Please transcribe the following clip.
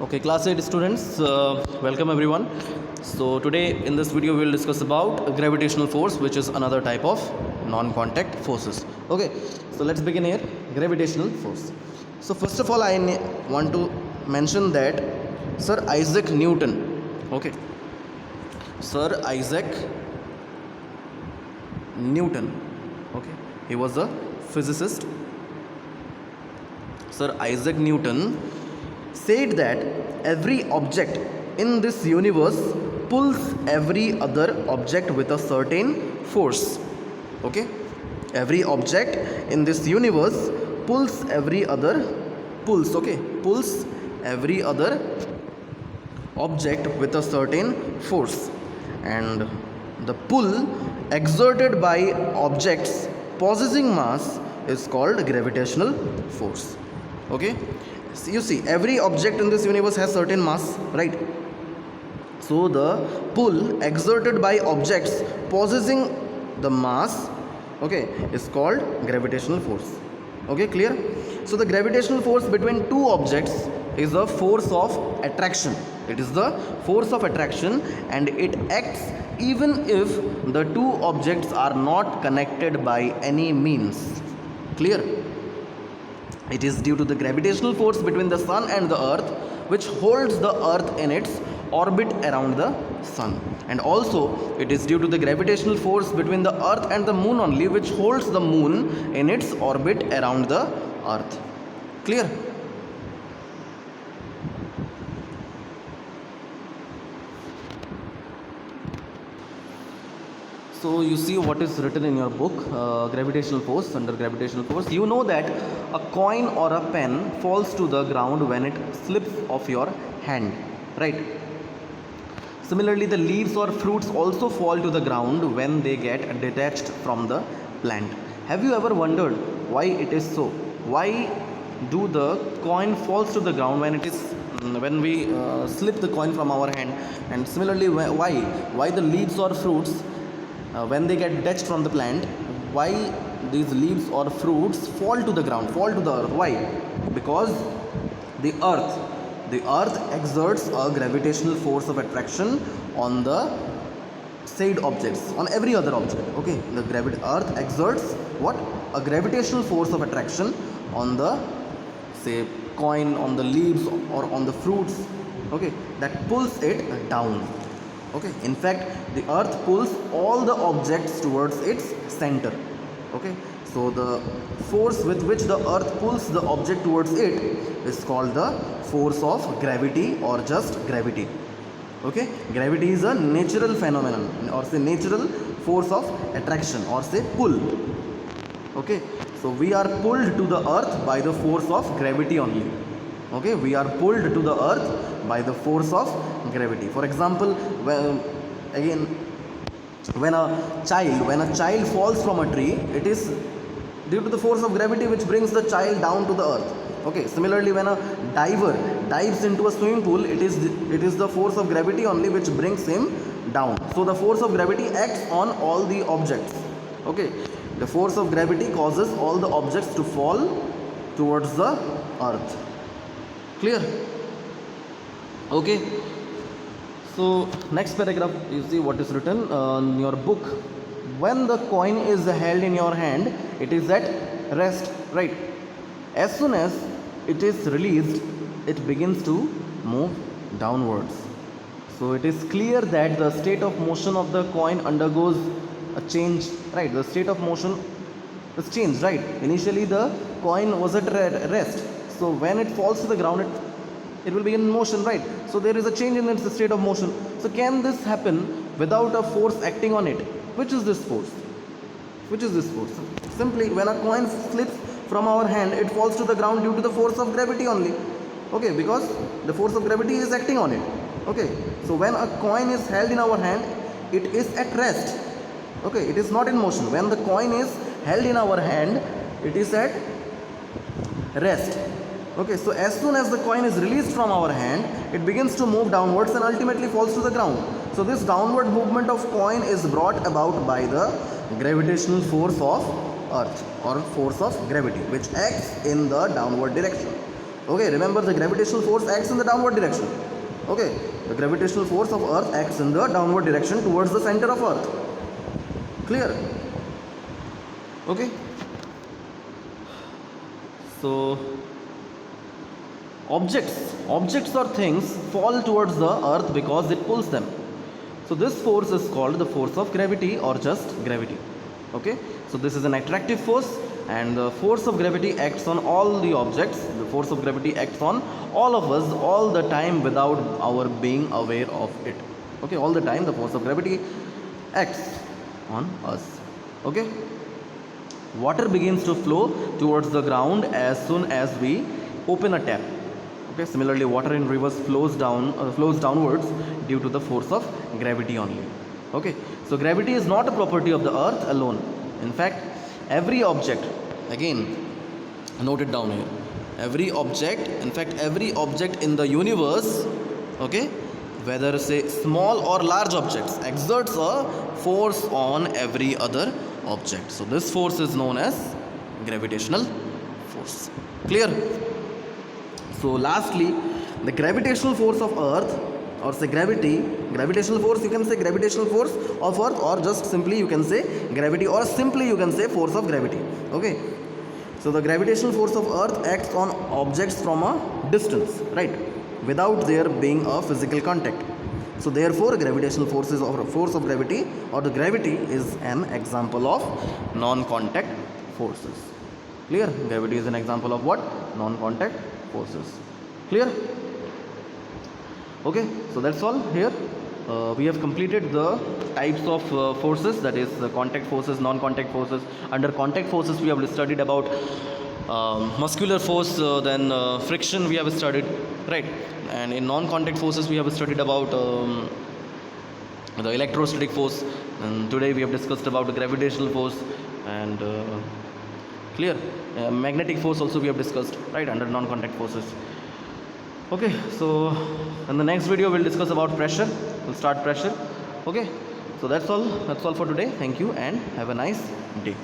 Okay, class 8 students, welcome everyone. So today in this video we will discuss about gravitational force, which is another type of non-contact forces. Okay, so let's begin here. Gravitational force. So first of all, I want to mention that Sir Isaac Newton. Okay, Sir Isaac Newton. Okay, he was a physicist. Sir Isaac Newton said that every object in this universe pulls every other object with a certain force. Okay, every object in this universe pulls every other pulls every other object with a certain force, and the pull exerted by objects possessing mass is called gravitational force. Okay, so you see, every object in this universe has certain mass, right? So the pull exerted by objects possessing the mass, okay, is called gravitational force. Okay, clear? So the gravitational force between two objects is a force of attraction. It is the force of attraction, and it acts even if the two objects are not connected by any means. Clear? It is due to the gravitational force between the sun and the earth, which holds the earth in its orbit around the sun. And also it is due to the gravitational force between the earth and the moon only, which holds the moon in its orbit around the earth. Clear? So you see what is written in your book, gravitational force. Under gravitational force, you know that a coin or a pen falls to the ground when it slips off your hand, right? Similarly, the leaves or fruits also fall to the ground when they get detached from the plant. Have you ever wondered why it is so? Why do the coin falls to the ground when we slip the coin from our hand? And similarly, why the leaves or fruits, when they get detached from the plant, why these leaves or fruits fall to the ground, fall to the earth? Why? Because the earth exerts a gravitational force of attraction on the said objects, on every other object. Okay, the earth exerts what? A gravitational force of attraction on the, say, coin, on the leaves, or on the fruits, okay, that pulls it down. Okay, in fact, the earth pulls all the objects towards its center. Okay, so the force with which the earth pulls the object towards it is called the force of gravity, or just gravity. Okay, gravity is a natural phenomenon, or say natural force of attraction, or say pull. Okay, so we are pulled to the earth by the force of gravity only. Okay, we are pulled to the earth by the force of gravity. For example, when a child falls from a tree, it is due to the force of gravity which brings the child down to the earth. Okay, similarly, when a diver dives into a swimming pool, it is the force of gravity only which brings him down. So the force of gravity acts on all the objects. Okay, the force of gravity causes all the objects to fall towards the earth. Clear? Okay, so next paragraph, you see what is written in your book. When the coin is held in your hand, it is at rest, right? As soon as it is released, it begins to move downwards. So it is clear that the state of motion of the coin undergoes a change, right? The state of motion is changed, right? Initially the coin was at rest, so when it falls to the ground, it will be in motion, right? So there is a change in its state of motion. So can this happen without a force acting on it? Which is this force? Which is this force? Simply, when a coin slips from our hand, it falls to the ground due to the force of gravity only. Okay, because the force of gravity is acting on it. Okay, so when a coin is held in our hand, it is at rest. Okay, it is not in motion. When the coin is held in our hand, it is at rest. Okay, so as soon as the coin is released from our hand, it begins to move downwards and ultimately falls to the ground. So this downward movement of coin is brought about by the gravitational force of earth, or force of gravity, which acts in the downward direction. Okay, remember the gravitational force acts in the downward direction. Okay, the gravitational force of earth acts in the downward direction towards the center of earth. Clear? Okay, so objects or things fall towards the earth because it pulls them. So this force is called the force of gravity or just gravity. Okay, so this is an attractive force, and the force of gravity acts on all the objects. The force of gravity acts on all of us all the time without our being aware of it. Okay, all the time the force of gravity acts on us. Okay, water begins to flow towards the ground as soon as we open a tap. Okay, similarly water in rivers flows downwards due to the force of gravity only. Okay, so gravity is not a property of the earth alone. In fact, every object, again note it down here, every object in the universe, okay, whether say small or large objects, exerts a force on every other object. So this force is known as gravitational force. Clear? So lastly, the gravitational force of earth, or say gravitational force, you can say gravitational force of earth, or just simply you can say gravity, or simply you can say force of gravity. Okay, so the gravitational force of earth acts on objects from a distance, right, without there being a physical contact. So therefore gravitational forces or force of gravity or the gravity is an example of non-contact forces. Clear? Gravity is an example of what? Non-contact forces. Clear? Okay, so that's all here. We have completed the types of forces, that is contact forces, non-contact forces. Under contact forces we have studied about muscular force, then friction we have studied, right? And in non-contact forces we have studied about the electrostatic force, and today we have discussed about the gravitational force, and clear, magnetic force also we have discussed, right, under non-contact forces. Okay, so in the next video we'll discuss about pressure. We'll start pressure. Okay, so that's all for today. Thank you and have a nice day.